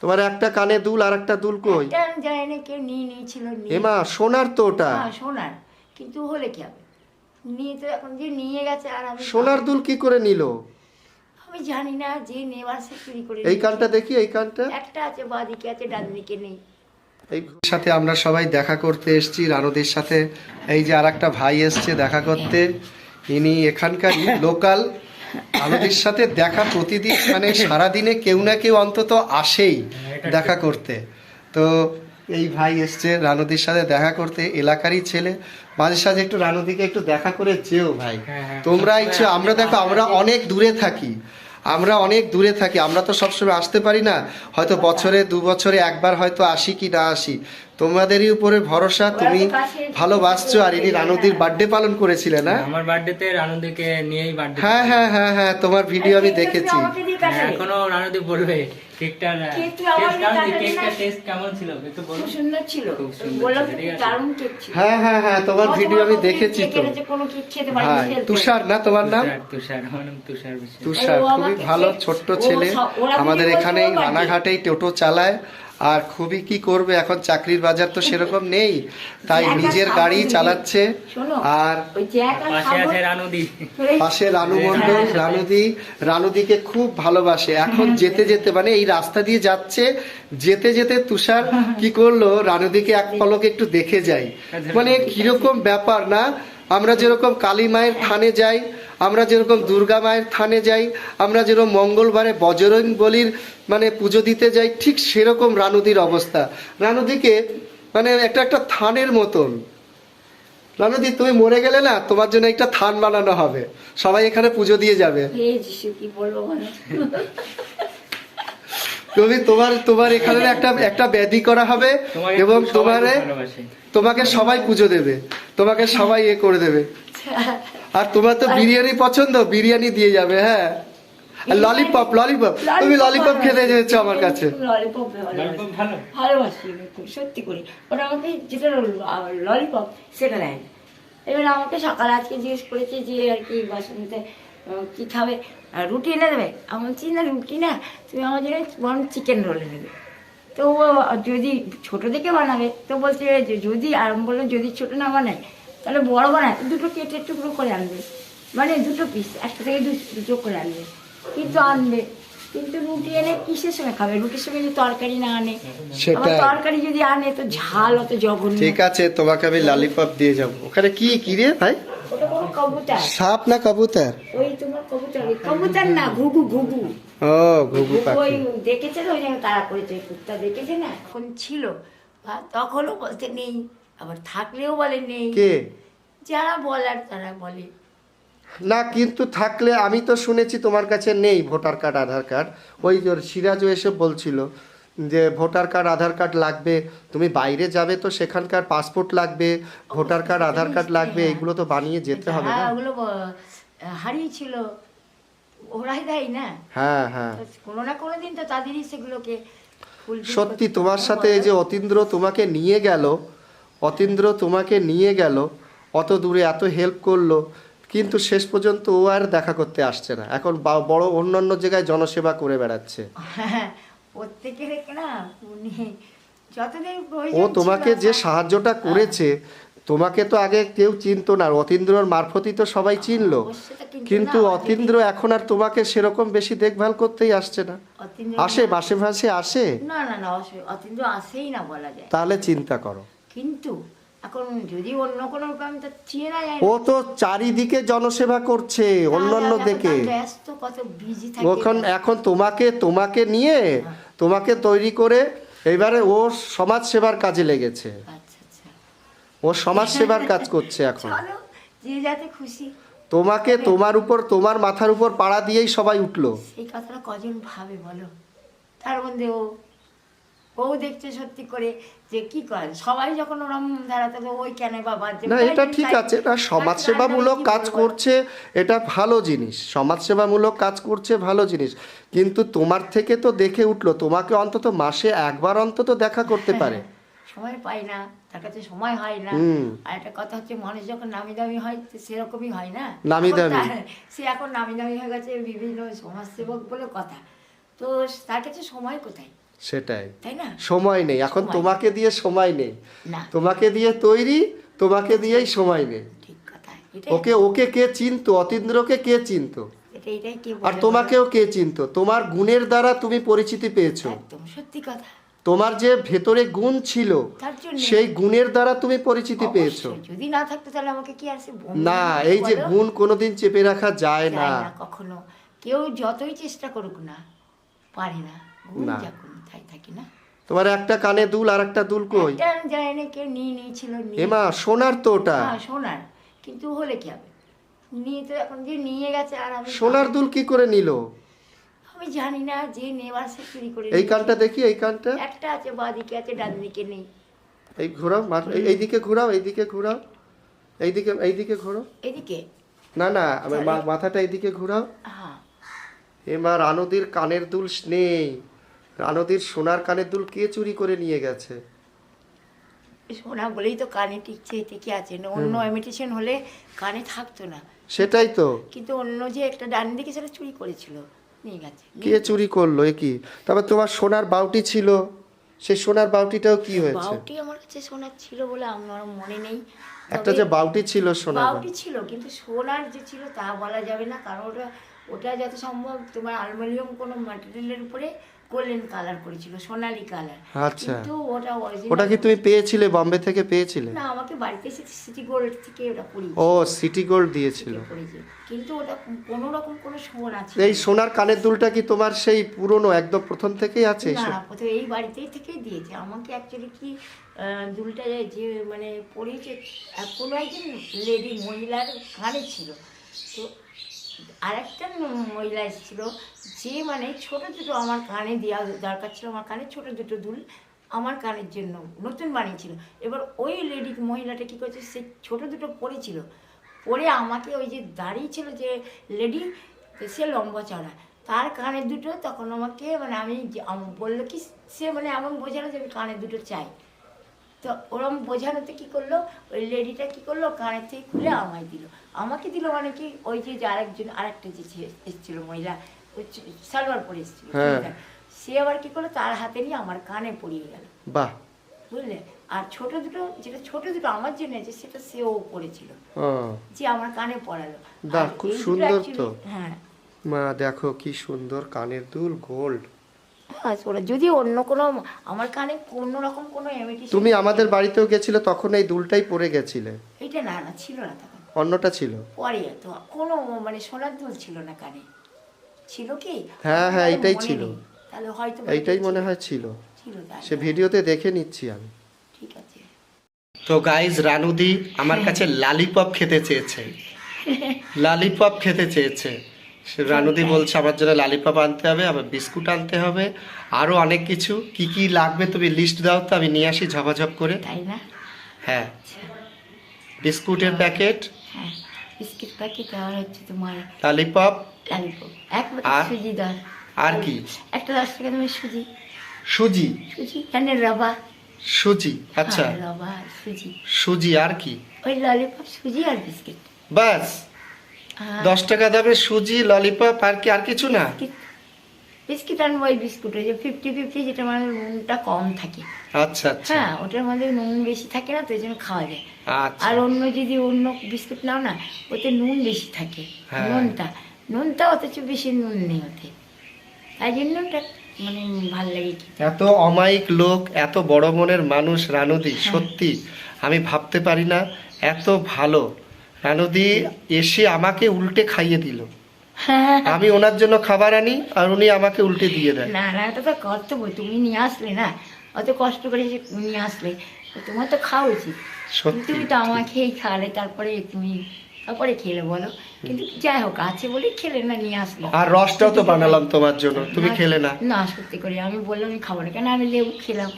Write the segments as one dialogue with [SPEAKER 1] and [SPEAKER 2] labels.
[SPEAKER 1] তোমার একটা কানে দুল আর একটা দুল কই?
[SPEAKER 2] জানি না, কেউ নিয়ে নিয়েছিল।
[SPEAKER 1] এমা সোনার তো ওটা।
[SPEAKER 2] হ্যাঁ সোনার, কিন্তু হলে কি হবে, নিয়ে তো এখন যে নিয়ে গেছে আর আমি
[SPEAKER 1] সোনার দুল কি করে নিল?
[SPEAKER 2] আমি জানি না, যে নেবার সে চুরি করে
[SPEAKER 1] এই কানটা দেখি, এই কানটা
[SPEAKER 2] একটা আছে, বাঁদিকে আছে, ডান দিকে নেই।
[SPEAKER 1] এই সাথে আমরা সবাই দেখা করতে এসেছি রানুদির সাথে। এই যে আর একটা ভাই এসছে দেখা করতে, ইনি এখানকারই লোকাল। রানুদির সাথে দেখা প্রতিদিন, মানে সারাদিনে কেউ না কেউ অন্তত আসেই দেখা করতে। তো এই ভাই এসছে রানুদির সাথে দেখা করতে, এলাকারই ছেলে। মাঝে সাঝে একটু রানুদিকে একটু দেখা করে যেও ভাই। তোমরা ইচ্ছে, আমরা দেখো আমরা অনেক দূরে থাকি, আমরা তো সবসময় আসতে পারি না, হয়তো বছরে 2 বছরে একবার হয়তো আসি কি না আসি। তোমাদেরই উপরে ভরসা, তুমি ভালোবাসছো। আর ইনি রানুদির বার্থডে পালন করেছিলে না?
[SPEAKER 3] আমার বার্থডেতে রানুদিকে নিয়েই বার্থডে।
[SPEAKER 1] হ্যাঁ হ্যাঁ হ্যাঁ হ্যাঁ, তোমার ভিডিও আমি দেখেছি।
[SPEAKER 3] এখনো রানুদি বলবে কেকটা টেস্ট কেমন ছিল একটু বলো।
[SPEAKER 2] খুব সুন্দর ছিল, বললাম তো, দারুণ কেক ছিল।
[SPEAKER 1] হ্যাঁ হ্যাঁ হ্যাঁ, তোমার ভিডিও আমি দেখেছি তো।
[SPEAKER 2] কোনো কেক খেতে পারি
[SPEAKER 1] হ্যাঁ,
[SPEAKER 2] না।
[SPEAKER 1] তুষার না তোমার নাম?
[SPEAKER 3] তুষার, আমার নাম তুষার বিশ্বাস।
[SPEAKER 1] তুষার খুবই ভালো ছোট্ট ছেলে, আমাদের এখানেই রানাঘাটেই টোটো চালায়। আর খুবই কি করবে, এখন চাকরির বাজার তো সেরকম নেই, তাই নিজের গাড়ি চালাচ্ছে। আর
[SPEAKER 3] পাশে আছে রানুদি,
[SPEAKER 1] পাশে রানু মণ্ডল। রানুদিকে খুব ভালোবাসে। এখন যেতে যেতে, মানে এই রাস্তা দিয়ে যাচ্ছে, যেতে যেতে তুষার কি করলো, রানুদিকে এক পলকে একটু দেখে যাই। মানে কিরকম ব্যাপার না, আমরা যেরকম কালী মায়ের থানে যাই, আমরা যেরকম দুর্গা মায়ের থানে যাই, আমরা যেরকম মঙ্গলবারে বজরং বলির মানে পুজো দিতে যাই, ঠিক সেরকম রানুদির অবস্থা। রানুদিকে মানে একটা থানের মতন। রানুদি, তুমি মরে গেলে না, তোমার জন্য একটা থান বানানো হবে, সবাই এখানে পুজো দিয়ে যাবে।
[SPEAKER 2] কি বলবো,
[SPEAKER 1] তুমি তোমার এখানে একটা ব্যাধি করা হবে, এবং তোমাকে সবাই পুজো দেবে, তোমাকে সবাই করে দেবে। আর তোমার তো বিরিয়ানি পছন্দ, বিরিয়ানি দিয়ে যাবে। হ্যাঁ, ললিপপ, তুমি ললিপপ খেতে যেছো আমার কাছে।
[SPEAKER 2] ললিপপ ভালোবাসি সত্যি করে, ওটা আমাকে যেটা ললিপপ সেটা দেয়। এবার আমাকে সকালে আজকে জিজ্ঞেস করেছে যে আর কি বাসনতে কি খাবে, রুটি এনে দেবে। আমি বলছি না রুটি না, তুমি আমার জন্য বরং চিকেন রোল এনে দেবে। তো ও যদি ছোটো দেখে বানাবে তো বলছে যদি, আর আমি বললাম যদি ছোটো না বানায় তাহলে বড় বানায়, দুটো কেটে টুকরো করে আনবে, মানে 2 পিস, একটা থেকে দুটো করে আনবে, কিন্তু আনবে। কিন্তু রুটি এনে কিসের সঙ্গে খাবে, রুটির সঙ্গে যদি তরকারি না আনে, তরকারি যদি আনে তো ঝাল, অত জঘন্য।
[SPEAKER 1] ঠিক আছে, তোমাকে আমি ললিপপ দিয়ে যাবো। ওখানে কি রে ভাই,
[SPEAKER 2] ওটা কোনো কবুতর,
[SPEAKER 1] সাপ না কবুতর?
[SPEAKER 2] ওই তোমার কবুতর না, ঘুঘু।
[SPEAKER 1] ও ঘুঘু পাখি।
[SPEAKER 2] ওই দেখেছে তো, ওই জন্য তারা করেছে, কুত্তা দেখেছে না। এখন ছিল, তখনও বলতে নেই, আবার থাকলেও বলে নেই।
[SPEAKER 1] কে?
[SPEAKER 2] যারা বলার তারা বলে
[SPEAKER 1] না, কিন্তু থাকলে আমি তো শুনেছি তোমার কাছে নেই ভোটার কার্ড, আধার কার্ড। ওই সিরাজও এসে বলছিল যে ভোটার কার্ড, আধার কার্ড লাগবে, তুমি বাইরে যাবে তো সেখানকার পাসপোর্ট লাগবে, ভোটার কার্ড, আধার কার্ড লাগবে, এগুলো তো বানিয়ে যেতে হবে না?
[SPEAKER 2] ওগুলো হারিয়েছিল, ওরাই দেয় না।
[SPEAKER 1] হ্যাঁ হ্যাঁ,
[SPEAKER 2] কোনো না কোনো দিন তো তাদেরই সেগুলোকে।
[SPEAKER 1] সত্যি তোমার সাথে এই যে অতীন্দ্র তোমাকে নিয়ে গেল অত দূরে, এত হেল্প করলো, কিন্তু শেষ পর্যন্ত ও আর দেখা করতে আসছে না। এখন বড় অন্যান্য জায়গায় জনসেবা করে বেড়াচ্ছে।
[SPEAKER 2] হ্যাঁ, প্রত্যেকের না উনি যতদিন
[SPEAKER 1] ও তোমাকে যে সাহায্যটা করেছে, তোমাকে তো আগে কেউ চিনতো না, অতীন্দ্রর মারফতই তো সবাই চিনলো, কিন্তু অতীন্দ্র এখন আর তোমাকে সেরকম বেশি দেখভাল করতেই আসছে না। আসে মাসে মাসে আসে
[SPEAKER 2] না, অতীন্দ্র আসেই না বলা যায়।
[SPEAKER 1] তাহলে চিন্তা করো।
[SPEAKER 2] কিন্তু এখন যদি অন্য কোনো আমি তো চিনে যায়,
[SPEAKER 1] ও তো চারিদিকে জনসেবা করছে অন্যান্য দেখে,
[SPEAKER 2] কত বিজি থাকে।
[SPEAKER 1] এখন তোমাকে নিয়ে, তোমাকে তৈরি করে এবারে ও সমাজ সেবার কাজে লেগেছে। ও সমাজ সেবার কাজ করছে এখন।
[SPEAKER 2] যে যাতে খুশি,
[SPEAKER 1] তোমাকে তোমার মাথার উপর পাড়া দিয়েই সবাই উঠলো।
[SPEAKER 2] এই কথাটা কজন ভাবে বলো? তার মধ্যে ও দেখছে সত্যি করে যে কি করে সবাই যখন ওরম দাঁড়াতে, ওই কেন বাবা
[SPEAKER 1] না, এটা ঠিক আছে না, সমাজসেবামূলক কাজ করছে, এটা ভালো জিনিস, সমাজসেবামূলক কাজ করছে ভালো জিনিস, কিন্তু তোমার থেকে তো দেখে উঠলো, তোমাকে অন্তত মাসে একবার অন্তত দেখা করতে পারে।
[SPEAKER 2] সময় পাই না, তার কাছে সময় হয় না। আর একটা কথা হচ্ছে, মানুষ যখন নামি দামি হয় সেরকমই হয় না,
[SPEAKER 1] নামি দামি
[SPEAKER 2] সে এখন নামি দামি হয়ে গেছে, বিভিন্ন সমাজসেবক বলে কথা, তো তার কাছে সময় কোথায়?
[SPEAKER 1] সেটাই,
[SPEAKER 2] তাই না?
[SPEAKER 1] সময় নেই এখন,
[SPEAKER 2] সময়।
[SPEAKER 1] তোমাকে দিয়ে সময় নেই,
[SPEAKER 2] না,
[SPEAKER 1] তোমাকে দিয়ে তৈরি, তোমাকে দিয়েই সময় নেই।
[SPEAKER 2] ঠিক কথা। এটা
[SPEAKER 1] ওকে কে চিনতো, অতীন্দ্রকে কে চিনতো,
[SPEAKER 2] এটাই কি
[SPEAKER 1] আর
[SPEAKER 2] বলে
[SPEAKER 1] তোমাকেও কে চিনতো? তোমার গুণের দ্বারা তুমি পরিচিতি পেয়েছো।
[SPEAKER 2] বলো? একদম সত্যি কথা।
[SPEAKER 1] তোমার যে ভেতরে গুণ ছিল,
[SPEAKER 2] তার জন্য
[SPEAKER 1] সেই গুণের দ্বারা তুমি পরিচিতি পেয়েছো।
[SPEAKER 2] অবশ্যই, যদি না থাকতো তাহলে আমাকে কি আসে
[SPEAKER 1] না, এই যে গুণ কোনোদিন চেপে রাখা যায় না।
[SPEAKER 2] কখনো কেউ যতই চেষ্টা করুক না, পারে না। গুণ
[SPEAKER 1] না।
[SPEAKER 2] যখন তাই থাকে না।
[SPEAKER 1] তোমার একটা কানে দুল আর একটা দুল কই?
[SPEAKER 2] একটা জানি না, কেউ নিয়েছিল,
[SPEAKER 1] এমা সোনার তো ওটা।
[SPEAKER 2] হ্যাঁ সোনার, কিন্তু হলে কি হবে, নিয়ে তো এখন যে নিয়ে গেছে, আর আমি
[SPEAKER 1] সোনার দুল কি করে নিল?
[SPEAKER 2] আমি জানি না, যে নেবার সে চুরি করে
[SPEAKER 1] এই
[SPEAKER 2] নিয়েছে।
[SPEAKER 1] কানটা দেখি, এই কানটা
[SPEAKER 2] একটা আছে, বাঁদিকে আছে, ডান দিকে নেই।
[SPEAKER 1] এই ঘোরাও, এইদিকে ঘোরাও, এইদিকে ঘোরাও, এইদিকে ঘোরো।
[SPEAKER 2] এদিকে
[SPEAKER 1] না না, আমার মাথাটা এইদিকে ঘোরাও।
[SPEAKER 2] হ্যাঁ,
[SPEAKER 1] এবার রানুদির কানের দুল নেই, রানুদির সোনার কানের দুল কে চুরি করে নিয়ে গেছে?
[SPEAKER 2] সোনা বলেই তো কানে টিকছে, ঠিকই আছে না, অন্য ইমিটেশন হলে কানে থাকতো না।
[SPEAKER 1] সেটাই তো।
[SPEAKER 2] কিন্তু অন্য যে একটা ডান দিকে, সেটা চুরি করেছিল, নিয়ে গেছে।
[SPEAKER 1] কে চুরি করলো এ কি? তারপর তোমার সোনার বাউটি ছিল, সেই সোনার বাউটিটাও কি হয়েছে?
[SPEAKER 2] বাউটি আমার কাছে সোনার ছিল বলে আমার মনে নেই।
[SPEAKER 1] একটা
[SPEAKER 2] তবে
[SPEAKER 1] যে বাউটি ছিল সোনার,
[SPEAKER 2] বাউটি ছিল, কিন্তু সোনার যে ছিল তা বলা যাবে না, কারণ ওটা যত সম্ভব তোমার অ্যালুমিনিয়াম কোনো ম্যাটেরিয়ালের উপরে গোল্ডেন কালার করেছিল, সোনালী কালার।
[SPEAKER 1] আচ্ছা,
[SPEAKER 2] কিন্তু ওটা
[SPEAKER 1] ওটা
[SPEAKER 2] অরিজিনাল
[SPEAKER 1] কি তুমি পেয়েছিলে, বম্বে থেকে পেয়েছিলে?
[SPEAKER 2] না, আমাকে বাড়িতে এসে সিটি গোল্ড থেকে ওটা পরিয়েছে।
[SPEAKER 1] ও, সিটি গোল্ড দিয়েছিল।
[SPEAKER 2] কিন্তু ওটা কোনো রকম কোনো সোনা ছিল
[SPEAKER 1] এই সোনার কানের দুলটা কি তোমার সেই পুরনো একদম প্রথম থেকেই আছে?
[SPEAKER 2] না, প্রথমে এই বাড়িতেই থেকেই দিয়েছে আমাকে। অ্যাকচুয়ালি কি দুলটা যে মানে পরিয়েছে, কোনো একজন লেডি মহিলার কানে ছিল, তো আরেকটা মহিলা এসেছিল, যে মানে ছোট দুটো আমার কানে দেওয়া দরকার ছিল, আমার কানে ছোট দুটো দুল আমার কানের জন্য নতুন বানিয়েছিল। এবার ওই লেডি মহিলাটা কী করেছে, সে ছোট দুটো পরেছিল, পরে আমাকে ওই যে দাঁড়িয়ে ছিল যে লেডি, সে লম্বা চড়া, তার কানের দুটো তখন আমাকে মানে আমি বললো কি, সে মানে এমন বোঝালো যে আমি কানের দুটো চাই। তো ওরম বোঝানোতে কী করলো, ওই লেডিটা কী করলো, কানের থেকে খুলে আমায় দিল। আমাকে দিল মানে কি, ওই যে আরেকটা যে এসেছিলো মহিলা, ওই সালোয়ার পরে এসেছিলো, সে আবার কী করলো, তার হাতে নিয়ে আমার কানে পরিয়ে গেল।
[SPEAKER 1] বাহ,
[SPEAKER 2] বুঝলে? আর ছোট দুটো আমার জন্য আছে, সেটা সেও পড়েছিল, যে আমার কানে পড়ালো।
[SPEAKER 1] বাহ, খুব সুন্দর তো।
[SPEAKER 2] হ্যাঁ,
[SPEAKER 1] মা দেখো কি সুন্দর কানের দুল, গোল্ড।
[SPEAKER 2] হ্যাঁ, যদি অন্য কোনো আমার কানে কোনো রকম কোনো ইমিটেশন।
[SPEAKER 1] তুমি আমাদের বাড়িতেও গেছিলে, তখন এই দুলটাই পরে গেছিলে?
[SPEAKER 2] এটা না ছিল না তখন,
[SPEAKER 1] অন্যটা ছিল।
[SPEAKER 2] পরে তো কোনো মানে সোনার দুল ছিল না কানে, ছিল কি?
[SPEAKER 1] হ্যাঁ হ্যাঁ, এইটাই ছিল,
[SPEAKER 2] তাহলে হয়তো
[SPEAKER 1] এইটাই মনে হয় ছিল।
[SPEAKER 2] ছিল,
[SPEAKER 1] সে ভিডিওতে দেখে নিচ্ছি আমি।
[SPEAKER 2] ঠিক আছে।
[SPEAKER 1] তো গাইজ, রানুদি আমার কাছে লালিপপ খেতে চেয়েছে, লালিপপ খেতে চেয়েছে। সে রানুদি বলছে আমার জন্য লালিপপ আনতে হবে, আবার বিস্কুট আনতে হবে, আরো অনেক কিছু। কি কি লাগবে তুমি লিস্ট দাও তো, আমি নিয়ে আসি ঝপাঝপ করে।
[SPEAKER 2] তাই না?
[SPEAKER 1] হ্যাঁ, বিস্কুটের প্যাকেট,
[SPEAKER 2] হ্যাঁ, বিস্কিট প্যাকেট, আর হচ্ছে তোমার
[SPEAKER 1] লালিপপ,
[SPEAKER 2] লালিপপ, এক
[SPEAKER 1] আর?
[SPEAKER 2] প্যাকেট সুজি দাও।
[SPEAKER 1] আর কি?
[SPEAKER 2] একটা 10 টাকা তুমি সুজি,
[SPEAKER 1] সুজি,
[SPEAKER 2] এখানে রবা,
[SPEAKER 1] সুজি, আচ্ছা,
[SPEAKER 2] রবা সুজি,
[SPEAKER 1] সুজি, আর কি?
[SPEAKER 2] ওই ললিপপ, সুজি আর বিস্কিট।
[SPEAKER 1] বাস, 10 টাকা দামে সুজি, ললিপপ, আর কি? আর কিছু না?
[SPEAKER 2] বিস্কিট আনবো, ওই বিস্কুট ওই যে 50-50, যেটা মানে নুনটা কম থাকে।
[SPEAKER 1] আচ্ছা আচ্ছা,
[SPEAKER 2] হ্যাঁ, ওটার মধ্যে নুন বেশি থাকে না, তো এই জন্য খাওয়া যায়।
[SPEAKER 1] আচ্ছা।
[SPEAKER 2] আর অন্য বিস্কুট নাও না, ওতে নুন বেশি থাকে,
[SPEAKER 1] হ্যাঁ।
[SPEAKER 2] নুনটা অথচ বেশি নুন নেই ওতে, তাই জন্য ওটা মানে ভালো লাগে খেতে।
[SPEAKER 1] এত অমায়িক লোক, এত বড় মনের মানুষ রানুদি, সত্যি আমি ভাবতে পারি না এত ভালো। রানুদি এসে আমাকে উল্টে খাইয়ে দিল, আমি ওনার জন্য খাবার আনি আর উনি আমাকে উল্টে দিয়ে দেন।
[SPEAKER 2] না না, এটা তো কর্তব্য, তুমি নিয়ে আসলে না, অত কষ্ট করে যে নিয়ে আসলে, তো তোমার তো খাওয়া উচিত।
[SPEAKER 1] সত্যি,
[SPEAKER 2] তুমি তো আমাকেই খাওয়ালে, তারপরে খেলে বলো, কিন্তু যাই হোক আছে বলে খেলে না, নিয়ে আসলো।
[SPEAKER 1] আর রসটাও তো বানালাম তোমার জন্য, তুমি খেলে না।
[SPEAKER 2] না, সত্যি করে আমি বললাম আমি খাবো না, কেন আমি লেবু খেলাম,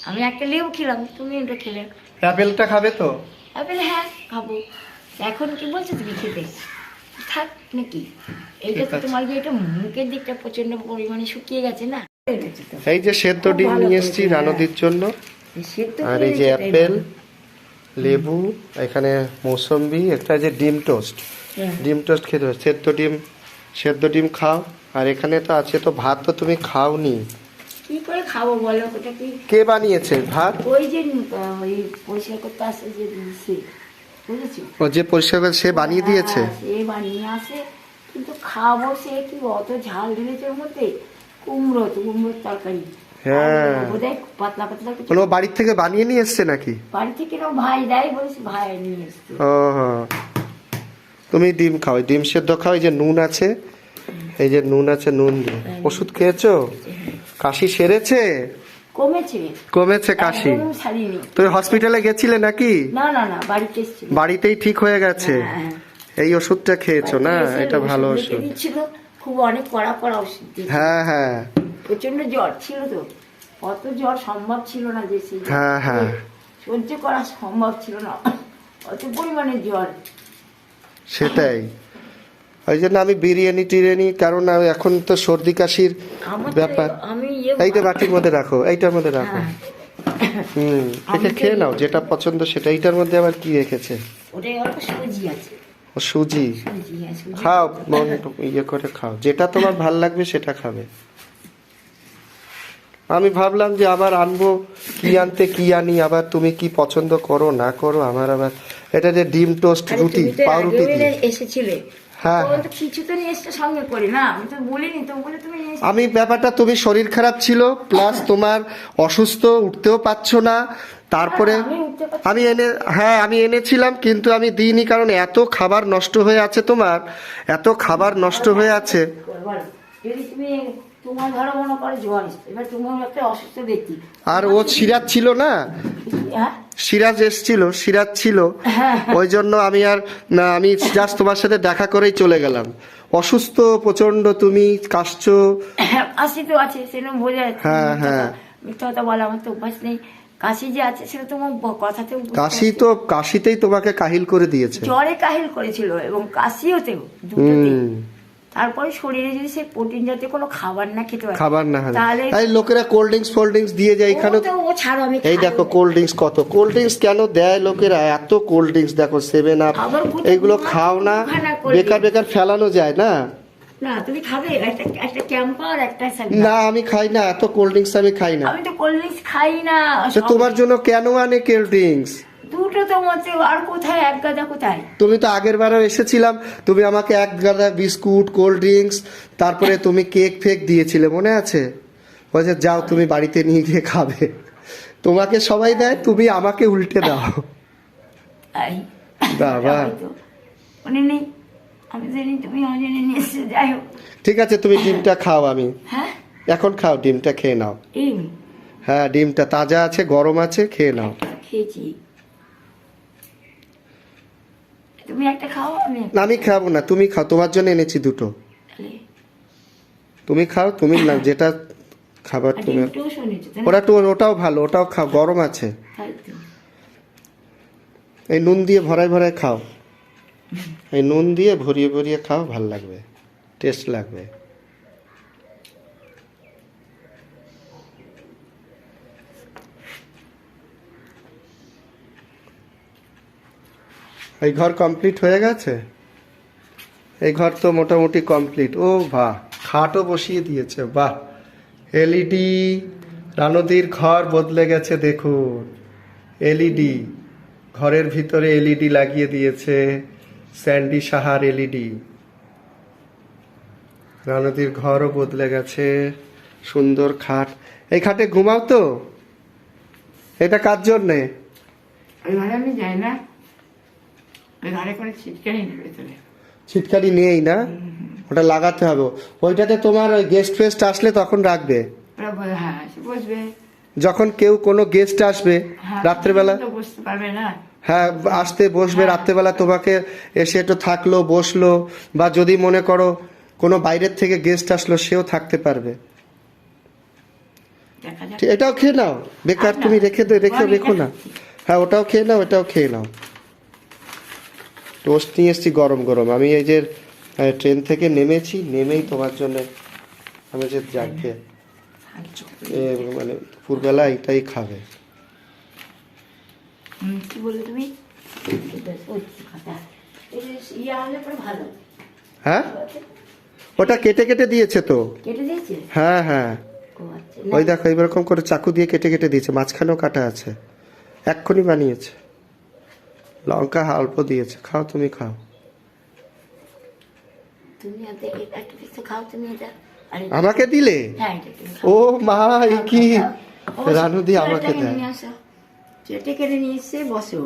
[SPEAKER 2] আমি একটা লেবু খেলাম, তুমি ওটা খেলে।
[SPEAKER 1] অ্যাপেলটা খাবে তো?
[SPEAKER 2] আপেল, হ্যাঁ খাবো। এখন কি বলছো তুমি খেতে? থাক নাকি? এইটা তো তোমার যে এটা মুখের দিকটা প্রচন্ড পরিমাণে শুকিয়ে গেছে না।
[SPEAKER 1] এই যে সেদ্ধ ডিম নিয়ে এসেছি রানুদির জন্য, আর এই যে অ্যাপেল, লেবু, এখানে মৌসম্বি, একটা যে ডিম টোস্ট, ডিম টোস্ট খেতে হবে। সেদ্ধ ডিম খাও। আর এখানে তো আছে তো ভাত, তো তুমি খাওনি,
[SPEAKER 2] কি করে খাবো বলো, ওটা কি
[SPEAKER 1] কে বানিয়েছে ভাত?
[SPEAKER 2] ওই যে ওই পরিষ্কার করতে আসে যে দিয়েছে, বুঝেছো?
[SPEAKER 1] ও যে পরিষ্কার করে সে বানিয়ে দিয়েছে?
[SPEAKER 2] হ্যাঁ, সে বানিয়ে আসে, কিন্তু খাবো সে কি অত ঝাল ঢেলেছে ওর মধ্যে। কুমড়োর তরকারি,
[SPEAKER 1] হ্যাঁ।
[SPEAKER 2] বোধহয় পাতলা পাতলা কিছু।
[SPEAKER 1] কোনো বাড়ির থেকে বানিয়ে নিয়ে এসছে নাকি?
[SPEAKER 2] বাড়ি থেকে না, ভাই দেয় বলেছে, ভাই নিয়ে এসছে।
[SPEAKER 1] ও তুমি ডিম খাও, ডিম সেদ্ধ খাও, এই যে নুন আছে, এই যে নুন আছে, নুন দিয়ে। ওষুধ খেয়েছো? কাশি সেরেছে? কমেছে কাশি?
[SPEAKER 2] একদম ছাড়িনি।
[SPEAKER 1] তুমি হসপিটালে গেছিলে নাকি?
[SPEAKER 2] না, বাড়িতে এসেছিল।
[SPEAKER 1] বাড়িতেই ঠিক হয়ে গেছে?
[SPEAKER 2] হ্যাঁ।
[SPEAKER 1] এই ওষুধটা খেয়েছো না?
[SPEAKER 2] বাড়িতে এসে
[SPEAKER 1] এটা ভালো
[SPEAKER 2] ওষুধ
[SPEAKER 1] ওষুধ।
[SPEAKER 2] লিখে দিচ্ছিল, খুব অনেক কড়া ওষুধ দিয়েছিল।
[SPEAKER 1] হ্যাঁ।
[SPEAKER 2] প্রচন্ড জ্বর ছিল তো, অত জ্বর সম্ভব ছিল না যে সেই
[SPEAKER 1] হ্যাঁ।
[SPEAKER 2] সহ্য করা সম্ভব ছিল না, অত পরিমাণে জ্বর।
[SPEAKER 1] সেটাই, ওই জন্য আমি বিরিয়ানি টিরিয়ানি, কারণ এখন তো সর্দি কাশির ব্যাপার। এইটা বাটির মধ্যে রাখো, এইটার মধ্যে রাখো। এটা খেয়ে নাও, যেটা পছন্দ সেটা। এইটার মধ্যে আবার কি রেখেছে?
[SPEAKER 2] ওটাই অল্প সুজি আছে।
[SPEAKER 1] ও সুজি? খাও, ইয়ে করে খাও, যেটা তোমার ভাল লাগবে সেটা খাবে। আমি ভাবলাম যে আবার আনবো, কি আনতে কি আনি, আবার তুমি কি পছন্দ করো না করো। আমার আবার এটা যে ডিম টোস্ট, রুটি, পাউরুটি দিয়ে
[SPEAKER 2] এসেছিলে।
[SPEAKER 1] হ্যাঁ,
[SPEAKER 2] কিছু তো নিয়ে এসে সঙ্গে করে না, আমি তো বলিনি, তো বলে তুমি নিয়ে এসেছো।
[SPEAKER 1] আমি ব্যাপারটা, তুমি শরীর খারাপ ছিল, প্লাস তোমার অসুস্থ, উঠতেও পারছো না, তারপরে আমি এনেছিলাম, কিন্তু আমি দিইনি, কারণ এত খাবার নষ্ট হয়ে আছে তোমার, এত খাবার নষ্ট হয়ে আছে।
[SPEAKER 2] যদি তুমি তোমার ধরো মনে করো জ্বর, এবার তোমার একটা অসুস্থ ব্যক্তি,
[SPEAKER 1] আর ও সিরাজ ছিল না, সিরাজ ছিল, ওই জন্য আমি জাস্ট তোমার সাথে দেখা করেই চলে গেলাম। অসুস্থ প্রচন্ড, তুমি কাশছো।
[SPEAKER 2] কাশি তো আছে, সেরকম বোঝা যাচ্ছে।
[SPEAKER 1] হ্যাঁ।
[SPEAKER 2] মিথ্যা কথা বলা আমার তো অভ্যাস নেই। কাশি যে আছে সেটা তোমার কথাতে,
[SPEAKER 1] কাশিতেই তোমাকে কাহিল করে দিয়েছে।
[SPEAKER 2] জ্বরে কাহিল করেছিল এবং কাশিওতেও, দুটোতেই। তারপরে শরীরে যদি সে প্রোটিন জাতীয় কোনো খাবার না খেতে পারে,
[SPEAKER 1] খাবার না হলে তাই লোকেরা কোল্ড ড্রিঙ্কস দিয়ে যায় এখানে। এই দেখো কোল্ড ড্রিঙ্কস, কত কোল্ড ড্রিঙ্কস কেন দেয় লোকেরা, এত কোল্ড ড্রিঙ্কস দেখো, 7 আপ, এইগুলো খাও না, বেকার ফেলানো যায় না।
[SPEAKER 2] না তুমি খাবে একটা ক্যাম্পার, একটা
[SPEAKER 1] না আমি খাই না, এত কোল্ড ড্রিঙ্কস আমি খাই না।
[SPEAKER 2] আমি তো কোল্ড ড্রিঙ্কস খাই না।
[SPEAKER 1] তোমার জন্য কেন আনে কোল্ড ড্রিঙ্কস?
[SPEAKER 2] দুটো তো মতে, আর কোথায় এক গাদা কোথায়?
[SPEAKER 1] তুমি তো আগের বারও এসেছিলাম, তুমি আমাকে এক গাদা বিস্কুট, কোল্ড ড্রিঙ্কস, তারপরে তুমি কেক ফেক দিয়েছিলে, মনে আছে? বলছে যাও তুমি বাড়িতে নিয়ে গিয়ে খাবে। তোমাকে সবাই দেয়, তুমি আমাকে উল্টে দাও। বাবা,
[SPEAKER 2] মনে নেই, আমি জানি তুমি অজানে নিয়ে এসে, যাই হোক।
[SPEAKER 1] ঠিক আছে, তুমি ডিমটা খাও, আমি
[SPEAKER 2] হ্যাঁ
[SPEAKER 1] এখন খাও, ডিমটা খেয়ে নাও। হ্যাঁ, ডিমটা তাজা আছে, গরম আছে, খেয়ে নাও।
[SPEAKER 2] খেয়েছি, তুমি একটা খাও।
[SPEAKER 1] আমি খাবো না, তুমি খাও, তোমার জন্য এনেছি দুটো, তুমি খাও। তুমি না যেটা খাবার তুমি, ওটাও ভালো, ওটাও খাও, গরম আছে। এই নুন দিয়ে ভরায় খাও, এই নুন দিয়ে ভরিয়ে খাও, ভাল লাগবে, টেস্ট লাগবে। এই ঘর কমপ্লিট হয়ে গেছে, এই ঘর তো মোটামুটি কমপ্লিট। ও বাহ, খাটও বসিয়ে দিয়েছে, বাহ। এলইডি, রানুদির ঘর বদলে গেছে দেখুন। এলইডি, ঘরের ভিতরে এলইডি লাগিয়ে দিয়েছে, স্যান্ডি সাহার এলইডি। রানুদির ঘরও বদলে গেছে, সুন্দর খাট। এই খাটে ঘুমাও তো? এটা কার জন্যে?
[SPEAKER 2] আমি যাই না,
[SPEAKER 1] ছিটকারি নেই না, ওটা লাগাতে হবে। ওইটাতে তোমার গেস্ট ফেস্ট আসলে তখন রাখবে, যখন কেউ কোনো গেস্ট আসবে রাত্রেবেলা,
[SPEAKER 2] বুঝতে পারবে না।
[SPEAKER 1] হ্যাঁ, আসতে বসবে রাত্রেবেলা, তোমাকে এসে একটু থাকলো, বসলো, বা যদি মনে করো কোনো বাইরের থেকে গেস্ট আসলো, সেও থাকতে পারবে। এটাও খেয়ে নাও, বেকার তুমি রেখো না। হ্যাঁ, ওটাও খেয়ে নাও, এটাও খেয়ে নাও। টোস্ট নিয়ে এসছি গরম গরম, আমি এই যে ট্রেন থেকে নেমেছি, নেমেই তোমার জন্য আমি যে যাকে মানে দুপুরবেলা এটাই খাবে।
[SPEAKER 2] কি বললে তুমি?
[SPEAKER 1] হ্যাঁ, ওটা কেটে দিয়েছে তো।
[SPEAKER 2] কেটে দিয়েছে?
[SPEAKER 1] হ্যাঁ।
[SPEAKER 2] ও আচ্ছা
[SPEAKER 1] ওই দেখো এইরকম করে চাকু দিয়ে কেটে কেটে দিয়েছে, মাঝখানেও কাটা আছে, এক্ষুনি বানিয়েছে। লঙ্কা অল্প দিয়েছে, খাও তুমি খাও।
[SPEAKER 2] তুমি একটা পিস খাও তুমি এটা।
[SPEAKER 1] আমাকে দিলে?
[SPEAKER 2] হ্যাঁ এটা তুমি খাও।
[SPEAKER 1] ও মা, এ কি
[SPEAKER 2] খাও, খাও।
[SPEAKER 1] রানুদি আমাকে
[SPEAKER 2] ছেলেটাকে
[SPEAKER 1] দেয়।
[SPEAKER 2] নিয়ে আসো, ছেলেটা কেটে নিয়ে এসে বসো।